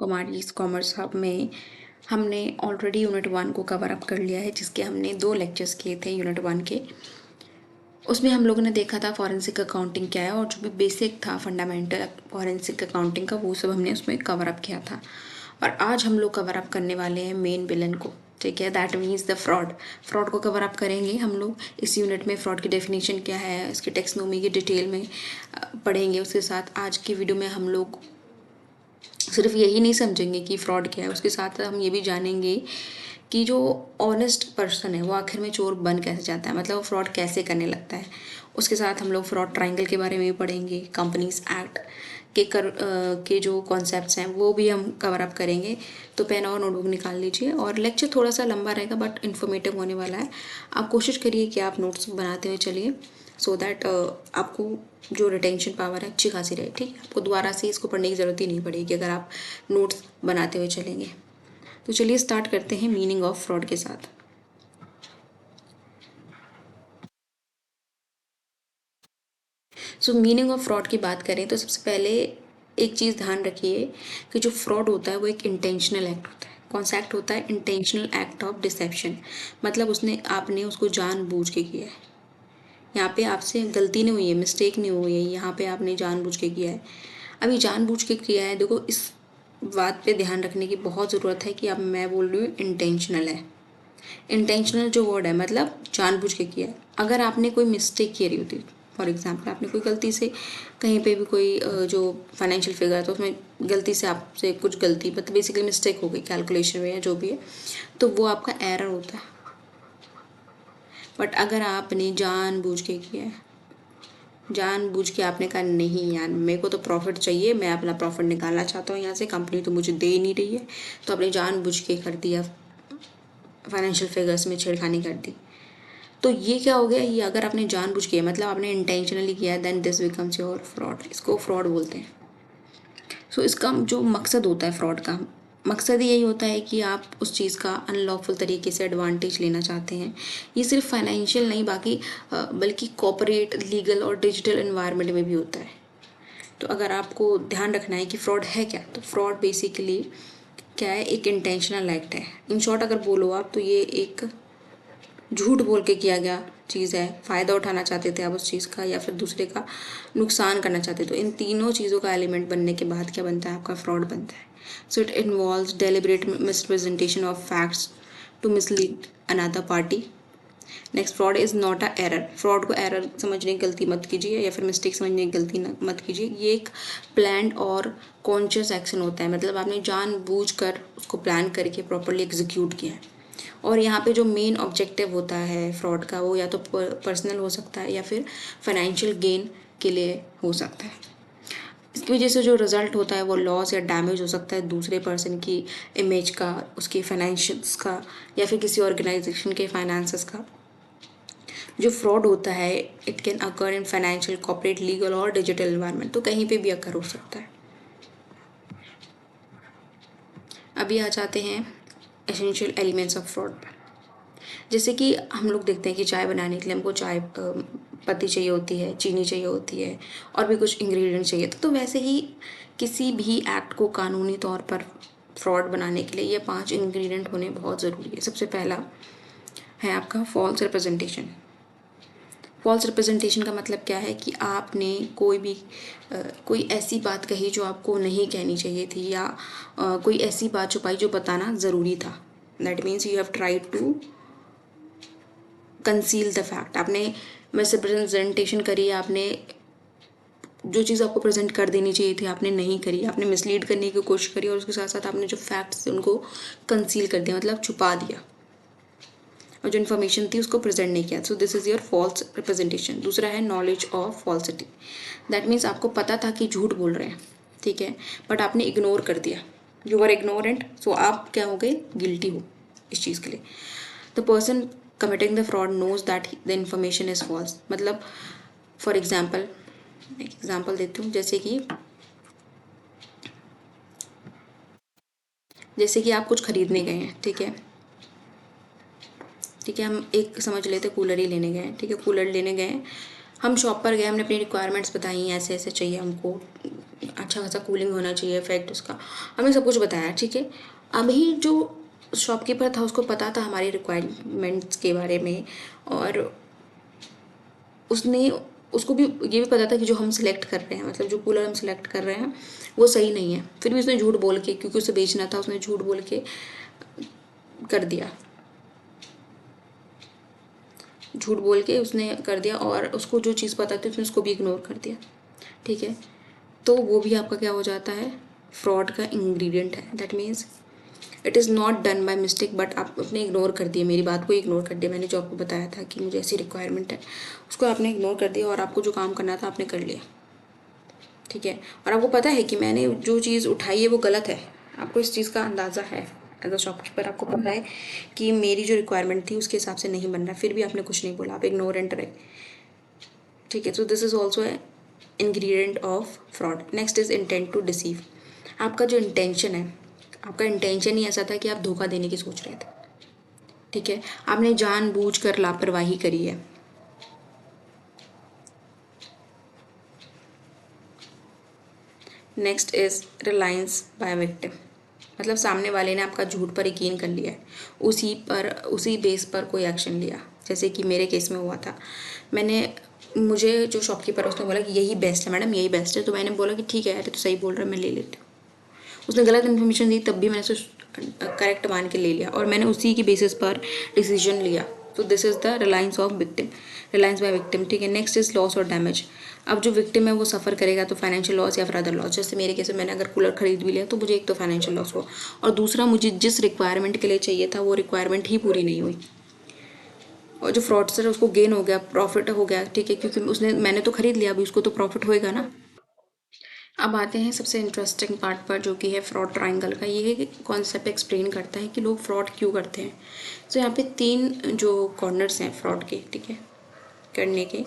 Kumaris commerce hub में हमने already unit 1 को कवर अप कर लिया है, जिसके हमने 2 लेक्चर्स किए थे यूनिट 1 के। उसमें हम लोगों ने देखा था फॉरेंसिक अकाउंटिंग क्या है और जो भी बेसिक था फंडामेंटल फॉरेंसिक अकाउंटिंग का, वो सब हमने उसमें कवर अप किया था। और आज हम लोग कवर अप करने वाले हैं मेन विलन को, ठीक है। दैट मीन्स द फ्रॉड को कवर अप करेंगे हम लोग इस यूनिट में। फ्रॉड की डेफिनेशन क्या है, इसकी टेक्सोनोमी की डिटेल में पढ़ेंगे। उसके साथ आज की वीडियो में हम लोग सिर्फ यही नहीं समझेंगे कि फ्रॉड क्या है, उसके साथ हम ये भी जानेंगे कि जो ऑनेस्ट पर्सन है वो आखिर में चोर बन कैसे जाता है, मतलब वो फ्रॉड कैसे करने लगता है। उसके साथ हम लोग फ्रॉड ट्रायंगल के बारे में भी पढ़ेंगे, कंपनीज एक्ट के जो कॉन्सेप्ट्स हैं वो भी हम कवर अप करेंगे। तो पेन और नोटबुक निकाल लीजिए। और लेक्चर थोड़ा सा लंबा रहेगा बट इन्फॉर्मेटिव होने वाला है। आप कोशिश करिए कि आप नोट्स बनाते हुए चलिए, सो दैट आपको जो रिटेंशन पावर है अच्छी खासी रहे, ठीक है। आपको दोबारा से इसको पढ़ने की ज़रूरत ही नहीं पड़ेगी अगर आप नोट्स बनाते हुए चलेंगे। तो चलिए स्टार्ट करते हैं मीनिंग ऑफ फ्रॉड के साथ। सो मीनिंग ऑफ फ्रॉड की बात करें तो सबसे पहले एक चीज़ ध्यान रखिए कि जो फ्रॉड होता है वो एक इंटेंशनल एक्ट होता है। कौन सा एक्ट होता है? Intentional act of deception. मतलब आपने उसको जानबूझ के किया है। यहाँ पे आपसे गलती नहीं हुई है, मिस्टेक नहीं हुई है, यहाँ पे आपने जानबूझ के किया है। अभी जानबूझ के किया है, देखो इस बात पे ध्यान रखने की बहुत ज़रूरत है कि अब मैं बोल रही हूँ इंटेंशनल है। इंटेंशनल जो वर्ड है मतलब जानबूझ के किया है। अगर आपने कोई मिस्टेक की रही होती, फॉर एग्जाम्पल आपने कोई गलती से कहीं पे भी कोई जो फाइनेंशियल फिगर है तो उसमें गलती से आपसे कुछ गलती मतलब बेसिकली मिस्टेक हो गई कैलकुलेशन में या जो भी है, तो वो आपका एरर होता है। बट अगर आपने जानबूझ के किया है, जानबूझ के आपने कहा नहीं यार मेरे को तो प्रॉफिट चाहिए, मैं अपना प्रॉफिट निकालना चाहता हूँ यहाँ से, कंपनी तो मुझे दे ही नहीं रही है, तो आपने जानबूझ के कर दिया, फाइनेंशियल फिगर्स में छेड़खानी कर दी, तो ये क्या हो गया? ये अगर आपने जानबूझ किया मतलब आपने इंटेंशनली किया है, then this becomes your fraud. इसको फ्रॉड बोलते हैं। सो इसका जो मकसद होता है फ्रॉड का, मकसद यही होता है कि आप उस चीज़ का अनलॉफुल तरीके से एडवांटेज लेना चाहते हैं। ये सिर्फ फाइनेंशियल नहीं बल्कि कॉर्पोरेट, लीगल और डिजिटल एनवायरनमेंट में भी होता है। तो अगर आपको ध्यान रखना है कि फ्रॉड है क्या, तो फ्रॉड बेसिकली क्या है? एक इंटेंशनल एक्ट है। इन शॉर्ट अगर बोलो आप तो ये एक झूठ बोल के किया गया चीज़ है। फ़ायदा उठाना चाहते थे आप उस चीज़ का या फिर दूसरे का नुकसान करना चाहते, तो इन तीनों चीज़ों का एलिमेंट बनने के बाद क्या बनता है? आपका फ्रॉड बनता है। So it involves deliberate misrepresentation of facts to mislead another party. Next, fraud is not a error. Fraud को एरर समझने की गलती मत कीजिए या फिर मिस्टेक समझने की गलती मत कीजिए। ये एक प्लान्ड और कॉन्शियस एक्शन होता है, मतलब आपने जानबूझकर उसको प्लान करके प्रॉपरली एग्जीक्यूट किया है। और यहाँ पे जो मेन ऑब्जेक्टिव होता है फ्रॉड का, वो या तो पर्सनल हो सकता है या फिर फाइनेंशियल गेन के लिए हो सकता है। इसकी वजह से जो रिजल्ट होता है वो लॉस या डैमेज हो सकता है दूसरे पर्सन की इमेज का, उसके फाइनेंशियल्स का या फिर किसी ऑर्गेनाइजेशन के फाइनेंसेस का। जो फ्रॉड होता है it can occur in financial, corporate, legal और डिजिटल एनवायरनमेंट, तो कहीं पे भी अकर हो सकता है। अभी आ जाते हैं एसेंशियल एलिमेंट्स ऑफ फ्रॉड पर। जैसे कि हम लोग देखते हैं कि चाय बनाने के लिए हमको चाय पत्ती चाहिए होती है, चीनी चाहिए होती है और भी कुछ इंग्रेडिएंट चाहिए, तो वैसे ही किसी भी एक्ट को कानूनी तौर पर फ्रॉड बनाने के लिए ये 5 इंग्रेडिएंट होने बहुत ज़रूरी है। सबसे पहला है आपका फॉल्स रिप्रेजेंटेशन। फॉल्स रिप्रेजेंटेशन का मतलब क्या है कि आपने कोई ऐसी बात कही जो आपको नहीं कहनी चाहिए थी, या कोई ऐसी बात छुपाई जो बताना ज़रूरी था। That means you have tried to conceal the fact. आपने मिसरिप्रेजेंटेशन करी, आपने जो चीज़ आपको प्रेजेंट कर देनी चाहिए थी आपने नहीं करी, आपने मिसलीड करने की कोशिश करी और उसके साथ साथ आपने जो फैक्ट्स थे उनको कंसील कर दिया, मतलब छुपा दिया, और जो इन्फॉर्मेशन थी उसको प्रेजेंट नहीं किया। So this is your false representation. दूसरा है knowledge of falsity. That means आपको पता था कि झूठ बोल रहे हैं, ठीक है, बट आपने इग्नोर कर दिया, यू आर इग्नोरेंट, सो आप क्या हो गए? गिल्टी हो इस चीज़ के लिए। The person committing the fraud knows that the information is false. मतलब फॉर एग्जाम्पल, एक एग्जाम्पल देती हूँ, जैसे कि आप कुछ खरीदने गए हैं, ठीक है, हम एक समझ लेते कूलर ही लेने गए हैं, ठीक है, कूलर लेने गए हैं, हम शॉप पर गए, हमने अपनी रिक्वायरमेंट्स बताई, ऐसे ऐसे चाहिए हमको, अच्छा खासा कूलिंग होना चाहिए इफेक्ट उसका, हमें सब कुछ बताया, ठीक है। अभी जो शॉपकीपर था उसको पता था हमारी रिक्वायरमेंट्स के बारे में, और उसने उसको भी ये भी पता था कि जो हम सिलेक्ट कर रहे हैं, मतलब जो कूलर हम सिलेक्ट कर रहे हैं वो सही नहीं है, फिर भी उसने झूठ बोल के, क्योंकि उसे बेचना था, उसने झूठ बोल के कर दिया, झूठ बोल के उसने कर दिया, और उसको जो चीज़ पता थी उसने उसको भी इग्नोर कर दिया, ठीक है। तो वो भी आपका क्या हो जाता है, फ्रॉड का इंग्रेडिएंट है। That means it is not done by mistake, but आप अपने इग्नोर कर दिए, मेरी बात को इग्नोर कर दिया, मैंने जो आपको बताया था कि मुझे ऐसी रिक्वायरमेंट है उसको आपने इग्नोर कर दिया, और आपको जो काम करना था आपने कर लिया, ठीक है। और आपको पता है कि मैंने जो चीज़ उठाई है वो गलत है, आपको इस चीज़ का अंदाज़ा है, एज अ शॉपकीपर आपको पता है कि मेरी जो रिक्वायरमेंट थी उसके हिसाब से नहीं बन रहा, फिर भी आपने कुछ नहीं बोला, आप इग्नोरेंट रहे, ठीक है। So this is also a ingredient of fraud. Next is intent to deceive. आपका जो इंटेंशन है, आपका इंटेंशन ही ऐसा था कि आप धोखा देने की सोच रहे थे, ठीक है, आपने जानबूझकर लापरवाही करी है। Next is reliance by victim, मतलब सामने वाले ने आपका झूठ पर यकीन कर लिया है, उसी बेस पर कोई एक्शन लिया, जैसे कि मेरे केस में हुआ था। मुझे जो शॉपकीपर है उसने बोला कि यही बेस्ट है मैडम, यही बेस्ट है, तो मैंने बोला कि ठीक है यार तो सही बोल रहा है, मैं ले लेती हूँ। उसने गलत इन्फॉर्मेशन दी, तब भी मैंने उसे करेक्ट मान के ले लिया, और मैंने उसी की बेसिस पर डिसीजन लिया। तो this is the reliance of victim, reliance by victim, ठीक है। नेक्स्ट इज लॉस और डैमेज। अब जो विक्टिम है वो सफ़र करेगा तो फाइनेंशियल लॉस या फिर अदर लॉस, जैसे मेरे केस में मैंने अगर कूलर खरीद भी लिया तो मुझे एक तो फाइनेंशियल लॉस हुआ, और दूसरा मुझे जिस रिक्वायरमेंट के लिए चाहिए था वो रिक्वायरमेंट ही पूरी नहीं हुई, और जो फ्रॉडस्टर है उसको गेन हो गया, प्रॉफिट हो गया, ठीक है, क्योंकि मैंने तो खरीद लिया, अभी उसको तो प्रॉफिट होएगा ना। अब आते हैं सबसे इंटरेस्टिंग पार्ट पर, जो कि है फ्रॉड ट्रायंगल का। ये है कि कॉन्सेप्ट एक्सप्लेन करता है कि लोग फ्रॉड क्यों करते हैं। तो यहाँ पे 3 जो कॉर्नर्स हैं फ्रॉड के, ठीक है, करने के,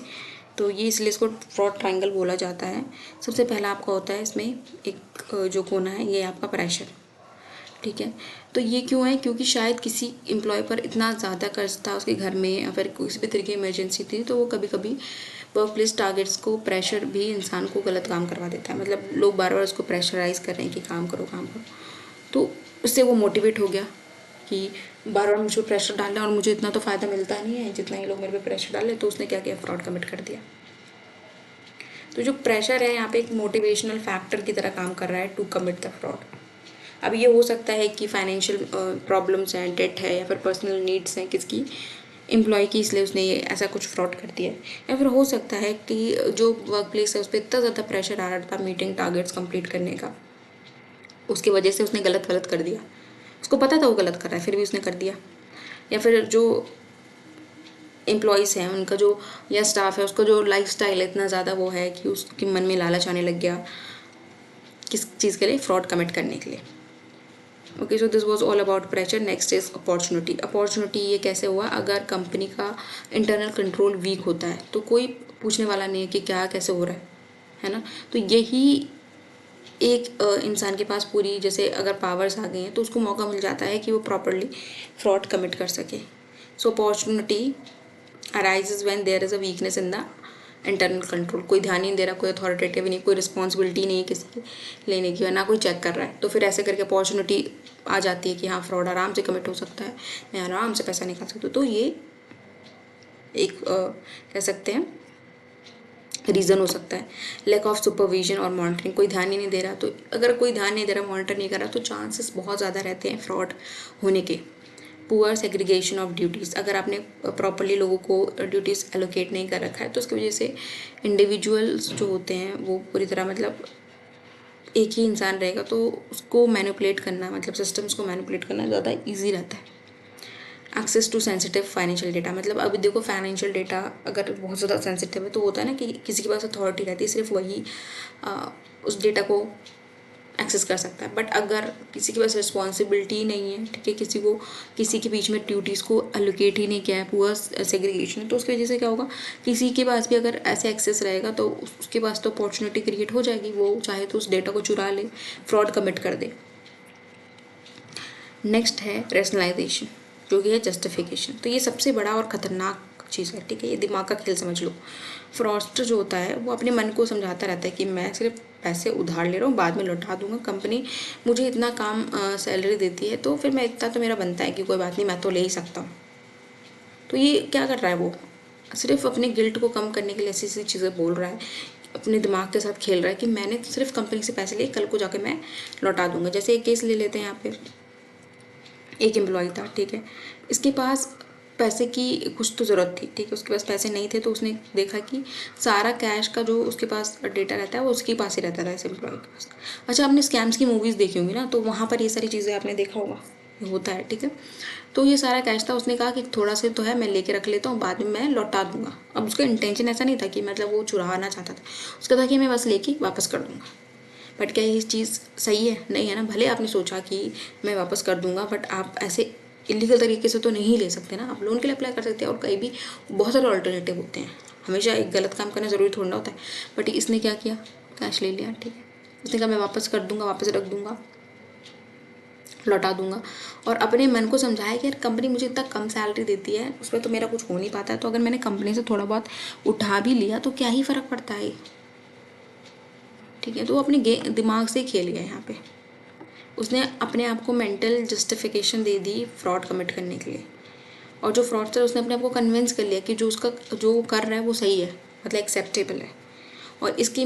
तो ये इसलिए इसको फ्रॉड ट्रायंगल बोला जाता है। सबसे पहला आपका होता है इसमें एक जो कोना है, ये आपका प्रेशर, ठीक है। तो ये क्यों है, क्योंकि शायद किसी एम्प्लॉय पर इतना ज़्यादा कर्ज था उसके घर में, या फिर किसी भी तरीके की इमरजेंसी थी, तो वो कभी कभी वर्क प्लेस टारगेट्स को, प्रेशर भी इंसान को गलत काम करवा देता है, मतलब लोग बार बार उसको प्रेशराइज कर रहे हैं कि काम करो काम करो, तो उससे वो मोटिवेट हो गया कि बार बार मुझे प्रेशर डालना, और मुझे इतना तो फ़ायदा मिलता नहीं है जितना ये लोग मेरे पे प्रेशर डाले, तो उसने क्या किया, फ्रॉड कमिट कर दिया। तो जो प्रेशर है यहाँ पे एक मोटिवेशनल फैक्टर की तरह काम कर रहा है टू कमिट द फ्रॉड। अब ये हो सकता है कि फाइनेंशियल प्रॉब्लम्स हैं, डेट है, या फिर पर्सनल नीड्स हैं किसकी, एम्प्लॉय की, इसलिए उसने ये ऐसा कुछ फ्रॉड कर दिया है। या फिर हो सकता है कि जो वर्क प्लेस है उस पर इतना ज़्यादा प्रेशर आ रहा था मीटिंग टारगेट्स कंप्लीट करने का, उसकी वजह से उसने गलत कर दिया, उसको पता था वो गलत कर रहा है फिर भी उसने कर दिया। या फिर जो एम्प्लॉयज़ हैं उनका जो, या स्टाफ है उसका जो लाइफ स्टाइल इतना ज़्यादा वो है कि उसके मन में लालच आने लग गया किस चीज़ के लिए, फ्रॉड कमिट करने के लिए। Okay, so this was all about pressure. Next is opportunity. Opportunity ये कैसे हुआ, अगर कंपनी का इंटरनल कंट्रोल वीक होता है तो कोई पूछने वाला नहीं है कि क्या कैसे हो रहा है ना। तो यही एक इंसान के पास पूरी, जैसे अगर पावर्स आ गई हैं तो उसको मौका मिल जाता है कि वो प्रॉपरली फ्रॉड कमिट कर सके। So opportunity arises when there is a weakness in the internal control. कोई ध्यान नहीं दे रहा, कोई अथॉरिटेटिव नहीं, कोई रिस्पॉन्सिबिलिटी नहीं है किसी की लेने की, ना कोई चेक कर रहा है, तो फिर ऐसे करके अपॉर्चुनिटी आ जाती है कि हाँ फ्रॉड आराम से कमिट हो सकता है, मैं आराम से पैसा निकाल सकती हूँ। तो ये एक कह सकते हैं रीज़न हो सकता है। लैक ऑफ सुपरविजन और मॉनिटरिंग, कोई ध्यान ही नहीं दे रहा, तो अगर कोई ध्यान नहीं दे रहा, मॉनिटर नहीं कर रहा, तो चांसेस बहुत ज़्यादा रहते हैं फ्रॉड होने के। पुअर सेग्रीगेशन ऑफ ड्यूटीज़, अगर आपने प्रॉपरली लोगों को ड्यूटीज़ एलोकेट नहीं कर रखा है तो उसकी वजह से इंडिविजुअल्स जो होते हैं वो पूरी तरह, मतलब एक ही इंसान रहेगा तो उसको मैनिपुलेट करना, मतलब सिस्टम्स को मैनिपुलेट करना ज़्यादा ईजी रहता है। Access to sensitive financial data, मतलब अभी देखो फाइनेंशियल डेटा अगर बहुत ज़्यादा सेंसिटिव है तो होता है ना कि किसी के पास अथॉरिटी रहती है, सिर्फ वही उस डेटा को एक्सेस कर सकता है। बट अगर किसी के पास रिस्पॉन्सिबिलिटी ही नहीं है, ठीक है, किसी के बीच में ड्यूटीज़ को एलोकेट ही नहीं किया है, पुअर सेग्रीगेशन, तो उसकी वजह से क्या होगा, किसी के पास भी अगर ऐसे एक्सेस रहेगा तो उसके पास तो अपॉर्चुनिटी क्रिएट हो जाएगी, वो चाहे तो उस डेटा को चुरा ले, फ्रॉड कमिट कर दे। नेक्स्ट है रेशनलाइजेशन, जो कि है जस्टिफिकेशन। तो ये सबसे बड़ा और ख़तरनाक चीज़ है, ठीक है, ये दिमाग का खेल समझ लो। फ्रॉडस्टर जो होता है वो अपने मन को समझाता रहता है कि मैं सिर्फ पैसे उधार ले रहा हूँ, बाद में लौटा दूंगा, कंपनी मुझे इतना काम सैलरी देती है तो फिर मैं इतना तो मेरा बनता है कि कोई बात नहीं, मैं तो ले ही सकता हूँ। तो ये क्या कर रहा है, वो सिर्फ अपने गिल्ट को कम करने के लिए ऐसी ऐसी चीज़ें बोल रहा है, अपने दिमाग के साथ खेल रहा है कि मैंने तो सिर्फ कंपनी से पैसे लिए, कल को जाके मैं लौटा दूंगा। जैसे एक केस ले लेते हैं यहाँ पे, एक एम्प्लॉय था, ठीक है, इसके पास पैसे की कुछ तो ज़रूरत थी, ठीक है, उसके पास पैसे नहीं थे तो उसने देखा कि सारा कैश का जो उसके पास डेटा रहता है वो उसके पास ही रहता था, इस एम्प्लॉय के पास। अच्छा, आपने स्कैम्स की मूवीज़ देखी होंगी ना, तो वहाँ पर ये सारी चीज़ें आपने देखा होगा, ये होता है, ठीक है। तो ये सारा कैश था, उसने कहा कि थोड़ा से तो है, मैं लेके रख लेता हूँ, बाद में मैं लौटा दूंगा। अब उसका इंटेंशन ऐसा नहीं था कि मतलब वो चुराना चाहता था, उसका था कि मैं बस लेके वापस कर दूंगा। बट क्या ये चीज़ सही है? नहीं है ना। भले आपने सोचा कि मैं वापस कर दूंगा, बट आप ऐसे इलीगल तरीके से तो नहीं ले सकते ना। आप लोन के लिए अप्लाई कर सकते हैं और कहीं भी बहुत सारे ऑल्टरनेटिव होते हैं, हमेशा एक गलत काम करना ज़रूरी थोड़ा ना होता है। बट इसने क्या किया, कैश ले लिया, ठीक है, उसने कहा मैं वापस कर दूंगा, वापस रख दूंगा, लौटा दूंगा। और अपने मन को समझाया कि यार कंपनी मुझे इतना कम सैलरी देती है, उसमें तो मेरा कुछ हो नहीं पाता है, तो अगर मैंने कंपनी से थोड़ा बहुत उठा भी लिया तो क्या ही फ़र्क पड़ता है, ठीक है। तो वो अपने दिमाग से खेल गया यहाँ पे, उसने अपने आप को मेंटल जस्टिफिकेशन दे दी फ्रॉड कमिट करने के लिए। और जो फ्रॉडस्टर, उसने अपने आप को कन्विंस कर लिया कि जो कर रहा है वो सही है, मतलब एक्सेप्टेबल है। और इसकी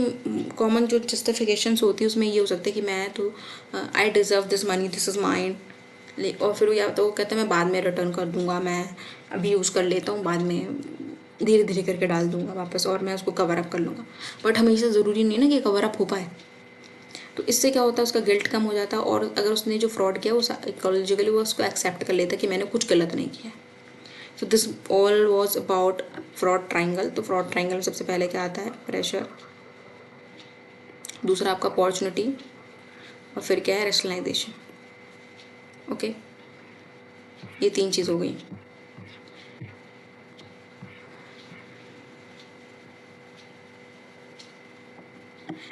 कॉमन जो जस्टिफिकेशंस होती है उसमें ये हो सकता है कि मैं तो I deserve this money, this is mine. और फिर या तो वो कहता है मैं बाद में रिटर्न कर दूंगा, मैं अभी यूज़ कर लेता हूँ, बाद में धीरे धीरे करके डाल दूंगा वापस और मैं उसको कवर अप कर लूँगा। बट हमेशा ज़रूरी नहीं ना कि कवर अप हो पाए। तो इससे क्या होता है, उसका गिल्ट कम हो जाता है, और अगर उसने जो फ्रॉड किया वो साइकोलॉजिकली वो उसको एक्सेप्ट कर लेता कि मैंने कुछ गलत नहीं किया। So this all was about fraud triangle. तो फ्रॉड ट्राइंगल में सबसे पहले क्या आता है, प्रेशर, दूसरा आपका अपॉर्चुनिटी, और फिर क्या है, रेशनलाइजेशन। ओके, ये 3 चीज़ हो गई।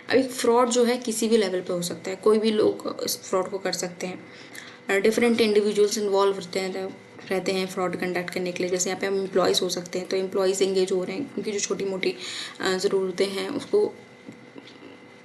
अब एक फ्रॉड जो है किसी भी लेवल पे हो सकता है, कोई भी लोग इस फ्रॉड को कर सकते हैं, डिफरेंट इंडिविजुअल्स इन्वॉल्व रहते हैं फ्रॉड कंडक्ट करने के लिए। जैसे यहाँ पे हम एम्प्लॉयज़ हो सकते हैं, तो एम्प्लॉयज़ एंगेज हो रहे हैं क्योंकि जो छोटी मोटी ज़रूरतें हैं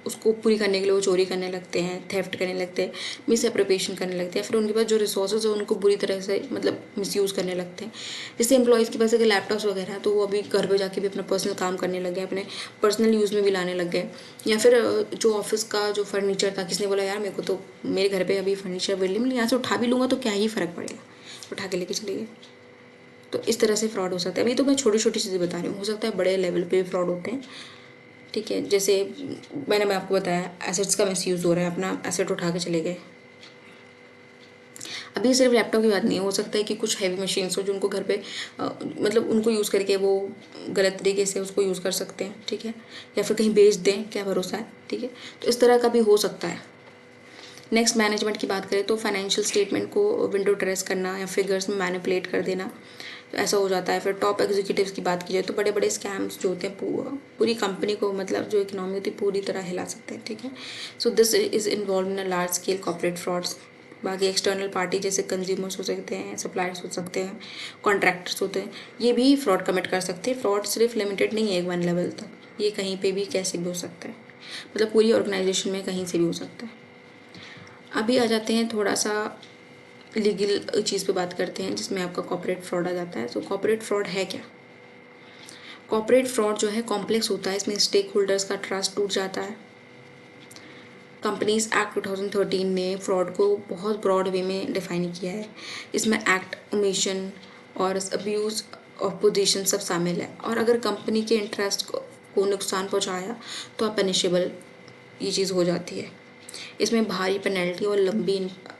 उसको पूरी करने के लिए वो चोरी करने लगते हैं, थेफ्ट करने लगते हैं, मिस अप्रोप्रिएशन करने लगते हैं, फिर उनके पास जो रिसोर्सेज है उनको बुरी तरह से मतलब मिसयूज़ करने लगते हैं। जैसे एम्प्लॉयज़ के पास अगर लैपटॉप्स वगैरह है तो वो अभी घर पे जाके भी अपना पर्सनल काम करने लग गए, अपने पर्सनल यूज़ में भी लाने लग गए। या फिर जो ऑफिस का जो फर्नीचर था, किसने बोला यार मेरे को तो मेरे घर पर अभी फर्नीचर अवेलेबल, यहाँ से उठा भी लूँगा तो क्या ही फ़र्क पड़ेगा, उठा के लेके चले गए। तो इस तरह से फ्रॉड हो सकता है। अभी तो मैं छोटी छोटी चीज़ें बता रही हूँ, हो सकता है बड़े लेवल पे भी फ्रॉड होते हैं, ठीक है। जैसे मैं आपको बताया एसेट्स का मिसयूज़ हो रहा है, अपना एसेट उठा के चले गए। अभी सिर्फ लैपटॉप की बात नहीं, हो सकता है कि कुछ हैवी मशीन्स हो जो उनको घर पे मतलब उनको यूज़ करके वो गलत तरीके से उसको यूज़ कर सकते हैं, ठीक है, या फिर कहीं बेच दें, क्या भरोसा है, ठीक है। तो इस तरह का भी हो सकता है। नेक्स्ट, मैनेजमेंट की बात करें तो फाइनेंशियल स्टेटमेंट को विंडो ड्रेस करना या फिगर्स में मैनिपुलेट कर देना, तो ऐसा हो जाता है। फिर टॉप एग्जीक्यूटिव्स की बात की जाए तो बड़े बड़े स्कैम्स जो होते हैं पूरी कंपनी को, मतलब जो इकोनॉमी होती है पूरी तरह हिला सकते हैं, ठीक है। So this is involve in a large scale corporate frauds. बाकी एक्सटर्नल पार्टी जैसे कंज्यूमर्स हो सकते हैं, सप्लायर्स हो सकते हैं, कॉन्ट्रैक्टर्स होते हैं, ये भी फ्रॉड कमिट कर सकते हैं। फ्रॉड सिर्फ लिमिटेड नहीं है एक वन लेवल तक, ये कहीं पे भी कैसे भी हो सकता है, मतलब पूरी ऑर्गेनाइजेशन में कहीं से भी हो सकता है। अभी आ जाते हैं थोड़ा सा लीगल चीज़ पे बात करते हैं जिसमें आपका कॉर्पोरेट फ्रॉड आ जाता है। तो कॉर्पोरेट फ्रॉड है क्या? कॉर्पोरेट फ्रॉड जो है कॉम्प्लेक्स होता है, इसमें स्टेक होल्डर्स का ट्रस्ट टूट जाता है। कंपनीज एक्ट 2013 ने फ्रॉड को बहुत ब्रॉड वे में डिफाइन किया है। इसमें एक्ट, ओमिशन और अब्यूज़ ऑफ पोजीशन सब शामिल है, और अगर कंपनी के इंटरेस्ट को नुकसान पहुंचाया तो आप पनिशेबल ये चीज़ हो जाती है। इसमें भारी पेनल्टी और लंबी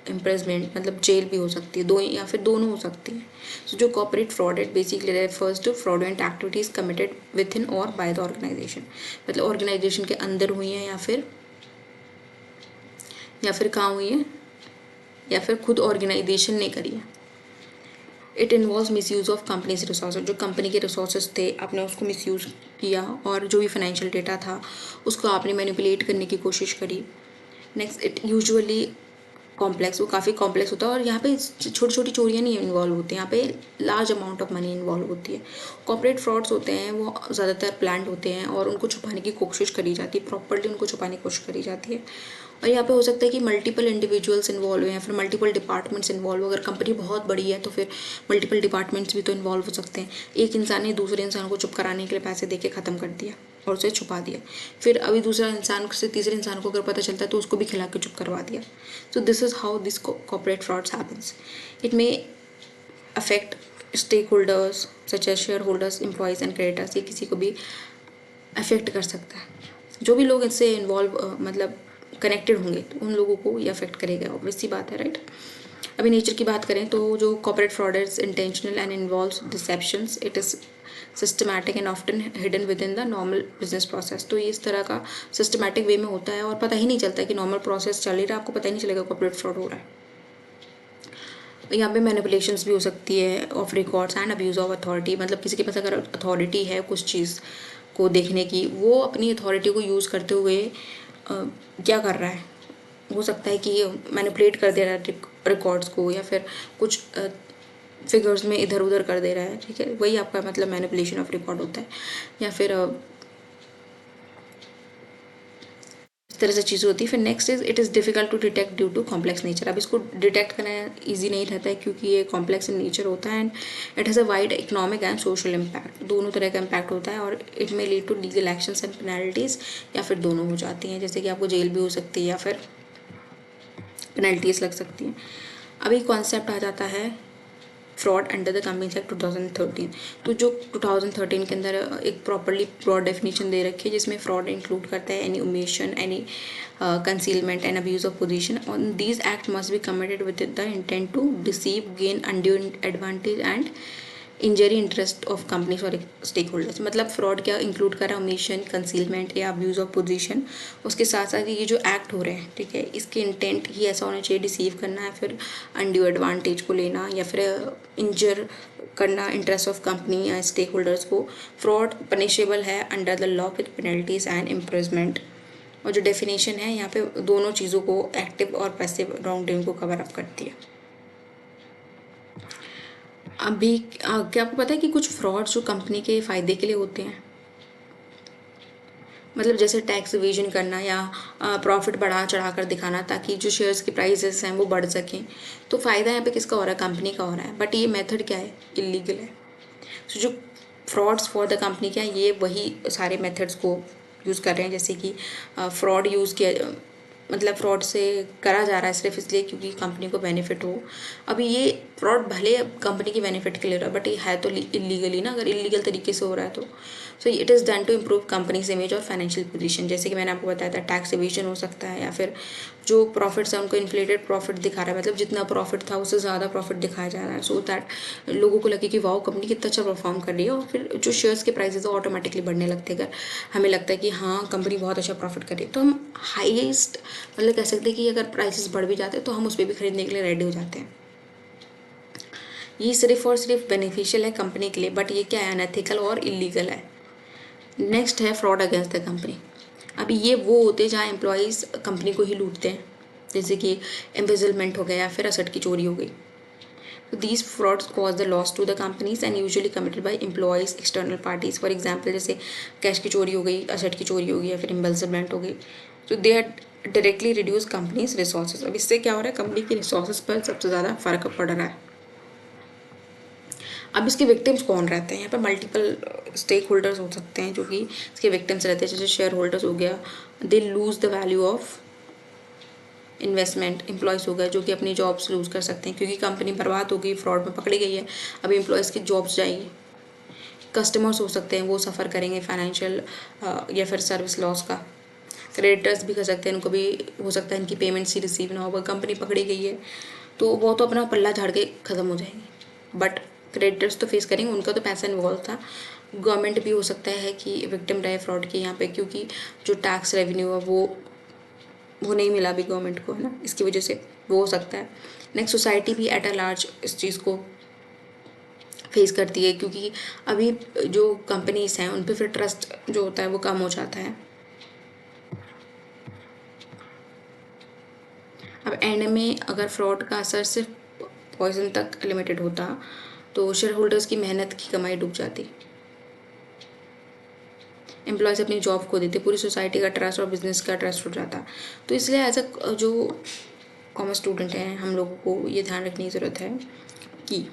इम्प्रिजमेंट मतलब जेल भी हो सकती है, दो या फिर दोनों हो सकती हैं। सो जो कॉर्पोरेट फ्रॉड है basically refers to fraudulent activities committed within और बाय द ऑर्गेनाइजेशन, मतलब ऑर्गेनाइजेशन के अंदर हुई हैं या फिर कहाँ हुई है, या फिर खुद ऑर्गेनाइजेशन ने करी है। It involve miss use of companies resources, जो कंपनी के रिसोर्सेज थे आपने उसको मिस यूज़ किया, और जो भी फाइनेंशियल डेटा था उसको आपने मैनिपुलेट करने की कोशिश करी। नेक्स्ट, इट यूजुअली कॉम्प्लेक्स, वो काफ़ी कॉम्प्लेक्स होता है और यहाँ पे छोटी छोटी चोरियाँ नहीं इन्वॉल्व होती हैं, यहाँ पे large amount of money involve होती है। कॉर्पोरेट फ्रॉड्स होते हैं वो ज़्यादातर प्लान्ड होते हैं और उनको छुपाने की कोशिश करी जाती है, प्रॉपर्ली उनको छुपाने की कोशिश करी जाती है। और यहाँ पे हो सकता है कि मल्टीपल इंडिविजुअल्स इन्वॉल्व हैं या फिर मल्टीपल डिपार्टमेंट्स इन्वॉल्व, अगर कंपनी बहुत बड़ी है तो फिर मल्टीपल डिपार्टमेंट्स भी तो इन्वॉल्व हो सकते हैं। एक इंसान ने दूसरे इंसान को चुप कराने के लिए पैसे दे के ख़त्म कर दिया और उसे छुपा दिया, फिर अभी दूसरा इंसान से तीसरे इंसान को अगर पता चलता है तो उसको भी खिला के चुप करवा दिया। So this is how this corporate frauds happens. It may affect stakeholders such as shareholders, employees and creditors, ये किसी को भी अफेक्ट कर सकता है। जो भी लोग इससे इन्वॉल्व मतलब कनेक्टेड होंगे तो उन लोगों को ये अफेक्ट करेगा, ऑब्वियस सी बात है, राइट। अभी नेचर की बात करें तो जो corporate fraud is intentional and involves deceptions, it is systematic and often hidden within the normal business process. तो ये इस तरह का सिस्टमैटिक वे में होता है और पता ही नहीं चलता कि नॉर्मल प्रोसेस चल ही रहा है, आपको पता ही नहीं चलेगा कॉर्पोरेट फ्रॉड हो रहा है। यहाँ पे मैनिपुलेशंस भी हो सकती है of records and abuse of authority, मतलब किसी के पास अगर अथॉरिटी है कुछ चीज़ को देखने की, वो अपनी अथॉरिटी को यूज़ करते हुए क्या कर रहा है, हो सकता है कि मैनिपुलेट कर दे रहा है रिकॉर्ड्स को या फिर कुछ फिगर्स में इधर उधर कर दे रहा है, ठीक है, वही आपका मतलब मैनिपुलेशन ऑफ रिकॉर्ड होता है। या फिर इस तरह से चीज़ होती है। फिर next is it is difficult to detect due to complex nature. अब इसको डिटेक्ट करना ईजी नहीं रहता है क्योंकि ये कॉम्प्लेक्स इन नेचर होता है and it has a wide economic and social impact, दोनों तरह का इम्पैक्ट होता है और it may lead to legal actions and penalties, या फिर दोनों हो जाती हैं, जैसे कि आपको जेल भी हो सकती है या फिर पेनल्टीज लग सकती हैं। अभी कॉन्सेप्ट आ जाता है fraud under the companies act 2013। तो जो 2013 के अंदर एक प्रॉपरली ब्रॉड डेफिनेशन दे रखी है जिसमें फ्रॉड इंक्लूड करता है any omission, any concealment and abuse of position on these act must be committed with the intent to deceive, gain undue advantage and injury interest of companies और stakeholders. मतलब fraud क्या include करा, omission, concealment या abuse of position. उसके साथ साथ ये जो एक्ट हो रहे हैं, ठीक है, इसके इंटेंट ही ऐसा होना चाहिए डिसीव करना है, फिर अनड्यू एडवांटेज को लेना या फिर इंजर करना इंटरेस्ट ऑफ कंपनी या स्टेक होल्डर्स को। फ्रॉड पनिशेबल है under the law with penalties and imprisonment. और जो डेफिनेशन है यहाँ पे दोनों चीज़ों को, एक्टिव और पैसिव रॉन्ग को कवर अप करती है। अभी क्या आपको पता है कि कुछ फ्रॉड्स जो कंपनी के फ़ायदे के लिए होते हैं, मतलब जैसे टैक्स इवेजन करना या प्रॉफिट बढ़ा चढ़ा कर दिखाना ताकि जो शेयर्स की प्राइसेस हैं वो बढ़ सकें। तो फ़ायदा यहाँ पे किसका हो रहा है, कंपनी का हो रहा है, बट ये मेथड क्या है, इलीगल है। तो जो फ्रॉड्स फॉर द कंपनी क्या है, ये वही सारे मेथड्स को यूज़ कर रहे हैं, जैसे कि फ्रॉड यूज़ किया, मतलब फ्रॉड से करा जा रहा है सिर्फ इसलिए क्योंकि कंपनी को बेनिफिट हो। अभी ये फ्रॉड भले कंपनी की बेनिफिट के लिए रहा है बट ये है तो इलीगली ना, अगर इलीगल तरीके से हो रहा है तो। So it is done to improve companies image और फाइनेंशियल पोजीशन, जैसे कि मैंने आपको बताया था टैक्स एविजन हो सकता है या फिर जो प्रॉफिट्स हैं उनको इन्फ्लेटेड प्रॉफिट दिखा रहा है, मतलब जितना प्रॉफिट था उससे ज़्यादा प्रॉफिट दिखाया जा रहा है, सो दैट लोगों को लगे कि वाओ कंपनी कितना अच्छा परफॉर्म कर रही है, और फिर जो शेयर्स के प्राइसेस ऑटोमेटिकली बढ़ने लगते हैं। अगर हमें लगता है कि हाँ कंपनी बहुत अच्छा प्रॉफिट कर रही है तो हम हाईएस्ट मतलब कह सकते हैं कि अगर प्राइसेस बढ़ भी जाते हैं तो हम उस पर भी खरीदने के लिए रेडी हो जाते हैं। ये सिर्फ और सिर्फ बेनिफिशियल है कंपनी के लिए, बट ये क्या है, अनएथिकल और इलीगल है। नेक्स्ट है फ्रॉड अगेंस्ट द कंपनी। अभी ये वो होते हैं जहाँ एम्प्लॉयज़ कंपनी को ही लूटते हैं, जैसे कि एम्बेजलमेंट हो गया या फिर असट की चोरी हो गई। तो these frauds cause the loss to the companies and usually committed by employees, external parties. For example, जैसे कैश की चोरी हो गई, असेट की चोरी हो गई या फिर एम्बेजलमेंट हो गई, तो they are directly reduce companies resources. अब इससे क्या हो रहा है, कंपनी के रिसोर्सेज पर सबसे ज़्यादा फर्क पड़ रहा है। अब इसके विक्टिम्स कौन रहते हैं, यहाँ पर मल्टीपल स्टेक होल्डर्स हो सकते हैं जो कि इसके विक्टिम्स रहते हैं, जैसे शेयर होल्डर्स हो गया, they lose the value of investment, employees हो गए जो कि अपनी जॉब्स लूज़ कर सकते हैं क्योंकि कंपनी बर्बाद हो गई, फ्रॉड में पकड़ी गई है, अभी एम्प्लॉयज़ की जॉब्स जाएगी। कस्टमर्स हो सकते हैं वो सफ़र करेंगे फाइनेंशियल या फिर सर्विस लॉस का। क्रेडिटर्स भी कर सकते हैं, उनको भी हो सकता है इनकी पेमेंट्स ही रिसीव ना हो, कंपनी पकड़ी गई है तो वो तो अपना पल्ला झाड़ के ख़त्म हो जाएंगे, बट क्रेडिटर्स तो फेस करेंगे, उनका तो पैसा इन्वॉल्व था। गवर्नमेंट भी हो सकता है कि विक्टिम रहे फ्रॉड के यहाँ पे, क्योंकि जो टैक्स रेवेन्यू है वो नहीं मिला भी गवर्नमेंट को, है ना, इसकी वजह से वो हो सकता है। नेक्स्ट सोसाइटी भी एट अ लार्ज इस चीज़ को फेस करती है क्योंकि अभी जो कंपनीज हैं उन पर फिर ट्रस्ट जो होता है वो कम हो जाता है। अब एंड में अगर फ्रॉड का असर सिर्फ पॉइजन तक लिमिटेड होता तो शेयर होल्डर्स की मेहनत की कमाई डूब जाती, एम्प्लॉयज़ अपनी जॉब खो देते, पूरी सोसाइटी का ट्रस्ट और बिजनेस का ट्रस्ट उठ जाता। तो इसलिए एज अ जो कॉमर्स स्टूडेंट हैं हम लोगों को ये ध्यान रखने की ज़रूरत है कि